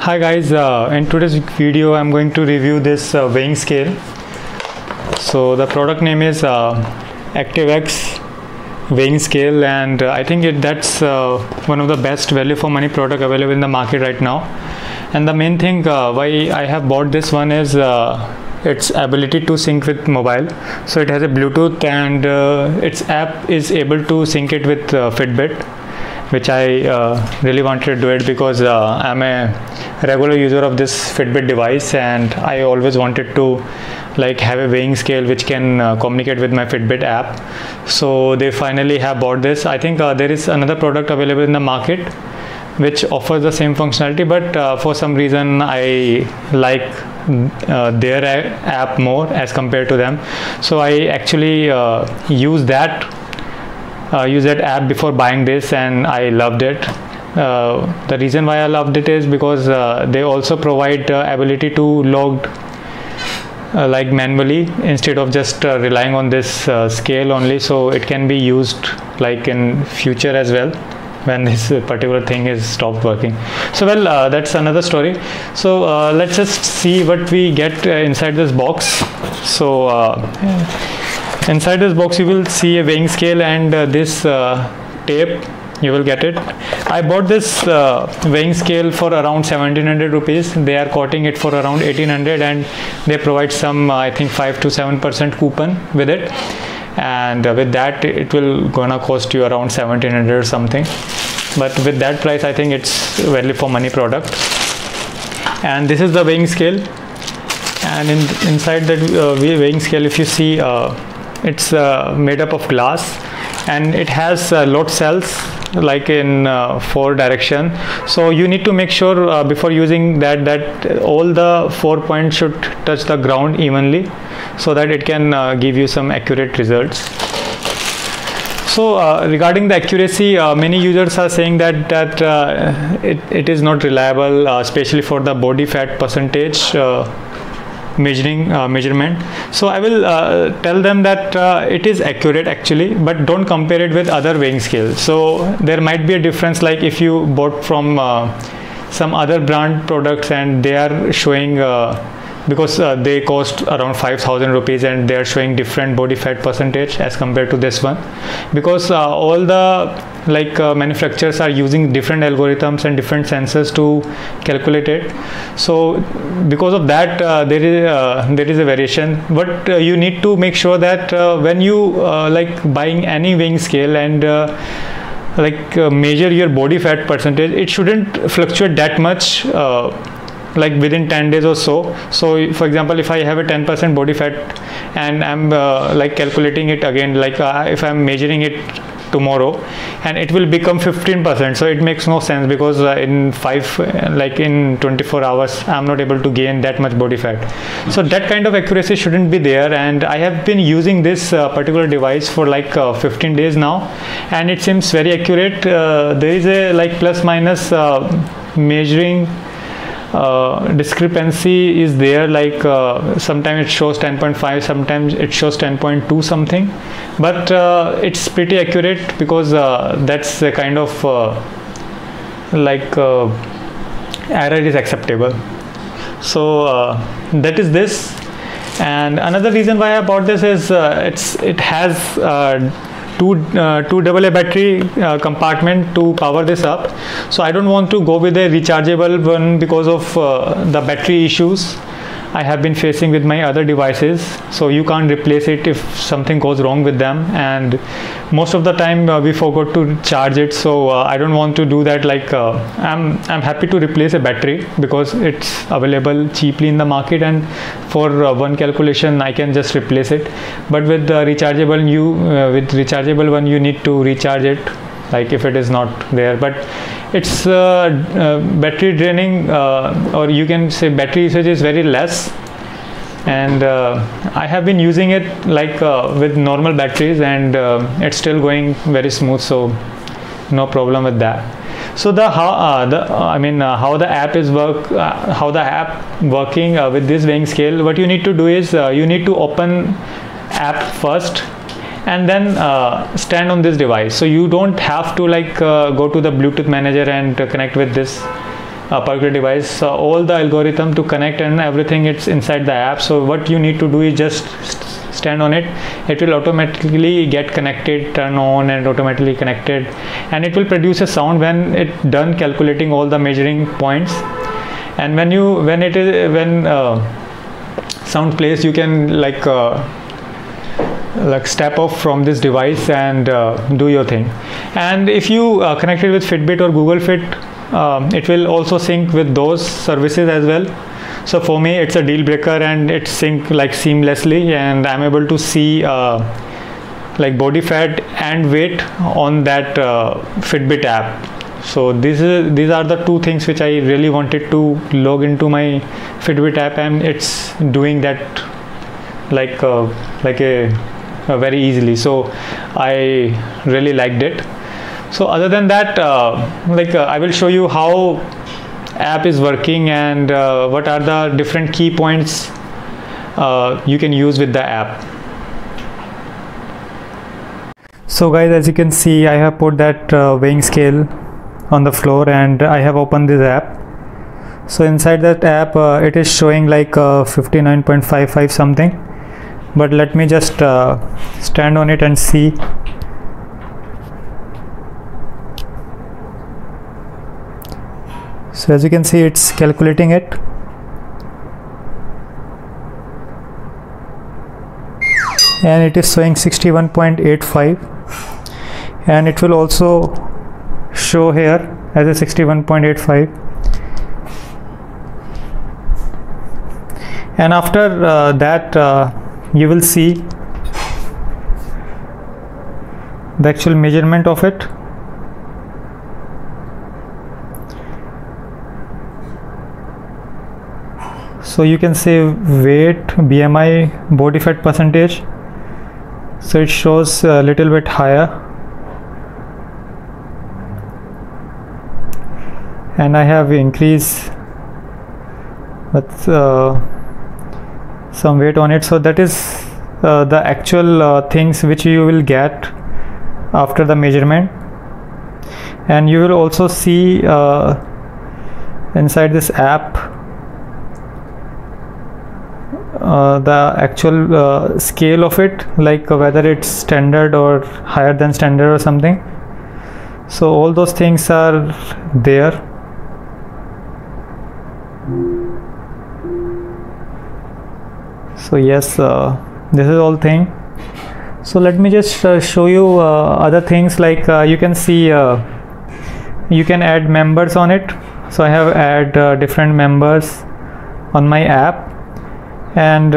Hi guys, in today's video I'm going to review this weighing scale. So the product name is ActiveX weighing scale, and I think that's one of the best value for money product available in the market right now. And the main thing why I have bought this one is its ability to sync with mobile. So it has a Bluetooth, and its app is able to sync it with Fitbit, which I really wanted to do it because I'm a regular user of this Fitbit device, and I always wanted to have a weighing scale which can communicate with my Fitbit app. So they finally have bought this. I think there is another product available in the market which offers the same functionality, but for some reason I like their app more as compared to them. So I actually use that app before buying this, and I loved it. The reason why I loved it is because they also provide ability to log manually instead of just relying on this scale only. So it can be used in future as well when this particular thing is stopped working. So that's another story. So let's just see what we get inside this box. So inside this box you will see a weighing scale and this tape. You will get it. I bought this weighing scale for around 1700 rupees. They are quoting it for around 1800, and they provide some I think 5 to 7% coupon with it, and with that it will gonna cost you around 1700 or something. But with that price I think it's value for money product. And this is the weighing scale, and inside that weighing scale, if you see, it's made up of glass, and it has load cells in 4 direction. So you need to make sure before using that all the 4 points should touch the ground evenly, so that it can give you some accurate results. So regarding the accuracy, many users are saying that it is not reliable, especially for the body fat percentage measurement. So I will tell them that it is accurate actually, but don't compare it with other weighing scales. So there might be a difference, like if you bought from some other brand products and they are showing because they cost around 5000 rupees and they are showing different body fat percentage as compared to this one, because all the manufacturers are using different algorithms and different sensors to calculate it. So because of that there is a variation. But you need to make sure that when you buying any weighing scale and measure your body fat percentage, it shouldn't fluctuate that much within 10 days or so. So for example, if I have a 10% body fat and I'm calculating it again, if I'm measuring it tomorrow, and it will become 15%, so it makes no sense, because in 24 hours I'm not able to gain that much body fat. So that kind of accuracy shouldn't be there, and I have been using this particular device for 15 days now, and it seems very accurate. There is a plus minus measuring discrepancy is there, sometimes it shows 10.5, sometimes it shows 10.2 something, but it's pretty accurate, because that's a kind of error is acceptable. So that is this. And another reason why I bought this is it has two AA battery compartment to power this up. So I don't want to go with a rechargeable one because of the battery issues I have been facing with my other devices. So you can't replace it if something goes wrong with them, and most of the time we forgot to charge it. So I don't want to do that. I'm happy to replace a battery because it's available cheaply in the market, and for one calculation I can just replace it. But with the rechargeable one you need to recharge it if it is not there. But it's battery draining, or you can say battery usage is very less, and I have been using it with normal batteries, and it's still going very smooth, so no problem with that. So how the app is working with this weighing scale, what you need to do is you need to open app first, and then stand on this device. So you don't have to go to the Bluetooth manager and connect with this particular device, all the algorithm to connect and everything, it's inside the app. So what you need to do is just stand on it. It will automatically get connected, turn on and automatically connected, and it will produce a sound when it done calculating all the measuring points. And when sound plays, you can like step off from this device and do your thing. And if you connect it with Fitbit or Google Fit, it will also sync with those services as well. So for me it's a deal breaker, and it sync like seamlessly, and I'm able to see like body fat and weight on that Fitbit app. So these are the two things which I really wanted to log into my Fitbit app, and it's doing that like a very easily. So I really liked it. So other than that, I will show you how app is working and what are the different key points you can use with the app. So guys, as you can see, I have put that weighing scale on the floor and I have opened this app. So inside that app it is showing like 59.55 something, but let me just stand on it and see. So as you can see, it's calculating it, and it is showing 61.85, and it will also show here as a 61.85. And after that you will see the actual measurement of it. So you can say weight, BMI, body fat percentage. So it shows a little bit higher, and I have increased with some weight on it. So that is the actual things which you will get after the measurement. And you will also see inside this app the actual scale of it, like whether it's standard or higher than standard or something. So all those things are there. So yes, this is all thing. So let me just show you other things, like you can see you can add members on it. So I have add different members on my app. And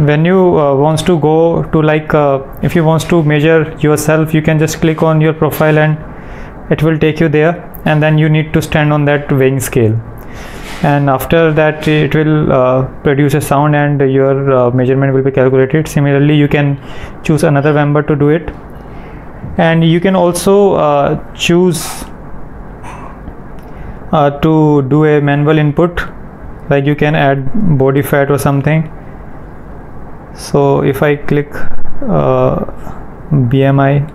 when you wants to go to like if you wants to measure yourself, you can just click on your profile and it will take you there, and then you need to stand on that weighing scale, and after that it will produce a sound and your measurement will be calculated. Similarly, you can choose another member to do it, and you can also choose to do a manual input, like you can add body fat or something. So if I click BMI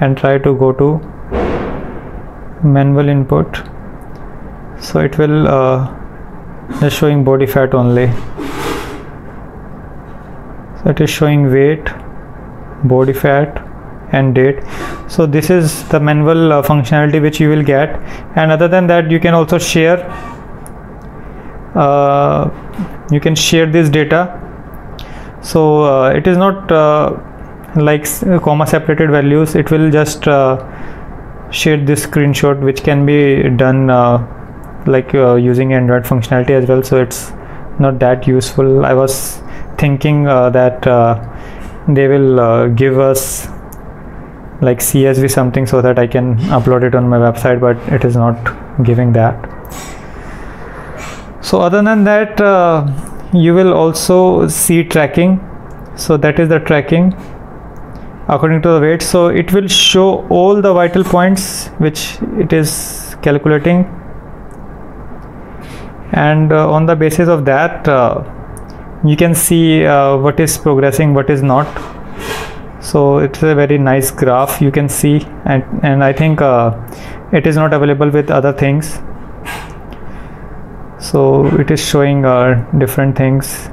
and try to go to manual input, so it will just showing body fat only. So it is showing weight, body fat and date. So this is the manual functionality which you will get. And other than that, you can also share this data. So it is not like comma separated values. It will just share this screenshot, which can be done like using Android functionality as well. So it's not that useful. I was thinking that they will give us like CSV something so that I can upload it on my website, but it is not giving that. So other than that, you will also see tracking. So that is the tracking according to the weight. So it will show all the vital points which it is calculating, and on the basis of that you can see what is progressing, what is not. So it's a very nice graph you can see, and I think it is not available with other things. So it is showing different things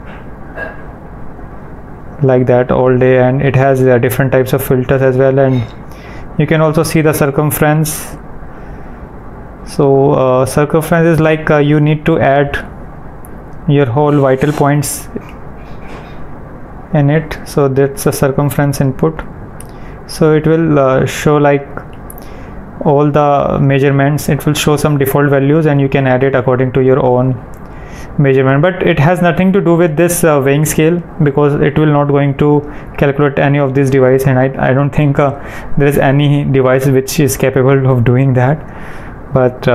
like that all day, and it has different types of filters as well, and you can also see the circumference. So circumference is like you need to add your whole vital points in it. So that's the circumference input. So it will show like all the measurements. It will show some default values and you can add it according to your own measurement, but it has nothing to do with this weighing scale, because it will not going to calculate any of these devices, and I don't think there is any device which is capable of doing that. But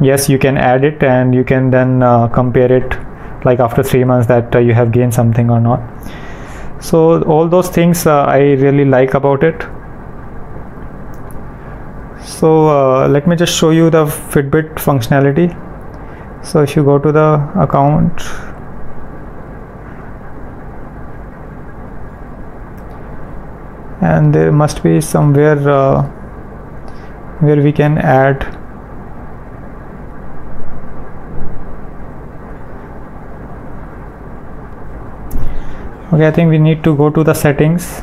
yes, you can add it and you can then compare it like after 3 months that you have gained something or not. So all those things I really like about it. So let me just show you the Fitbit functionality. So if you go to the account, and there must be somewhere where we can add I think we need to go to the settings,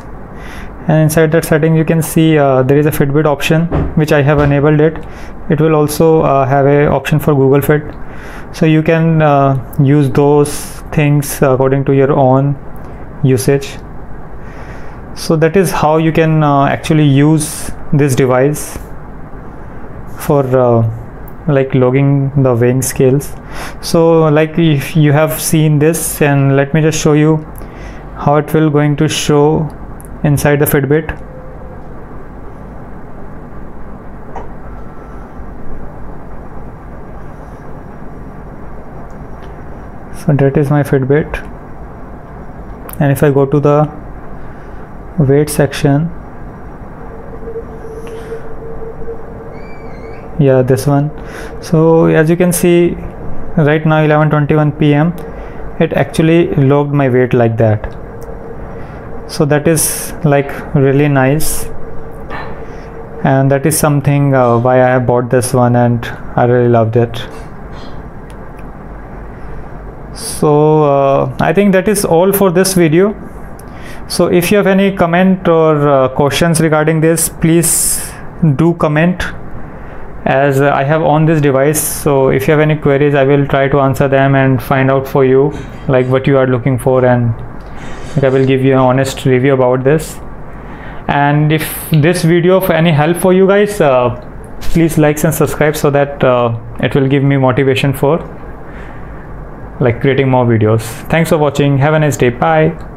and inside that setting you can see there is a Fitbit option which I have enabled it. It will also have a option for Google Fit, so you can use those things according to your own usage. So that is how you can actually use this device for like logging the weighing scales. So like if you have seen this, and let me just show you how it will going to show inside the Fitbit. So that is my Fitbit, and if I go to the weight section, yeah, this one. So as you can see right now 11:21 p.m. it actually logged my weight like that. So that is like really nice, and that is something why I have bought this one, and I really loved it. So I think that is all for this video. So if you have any comment or questions regarding this, please do comment, as I have on this device. So if you have any queries, I will try to answer them and find out for you like what you are looking for, and I will give you an honest review about this. And if this video of any help for you guys, please like and subscribe, so that it will give me motivation for like creating more videos. Thanks for watching. Have a nice day. Bye.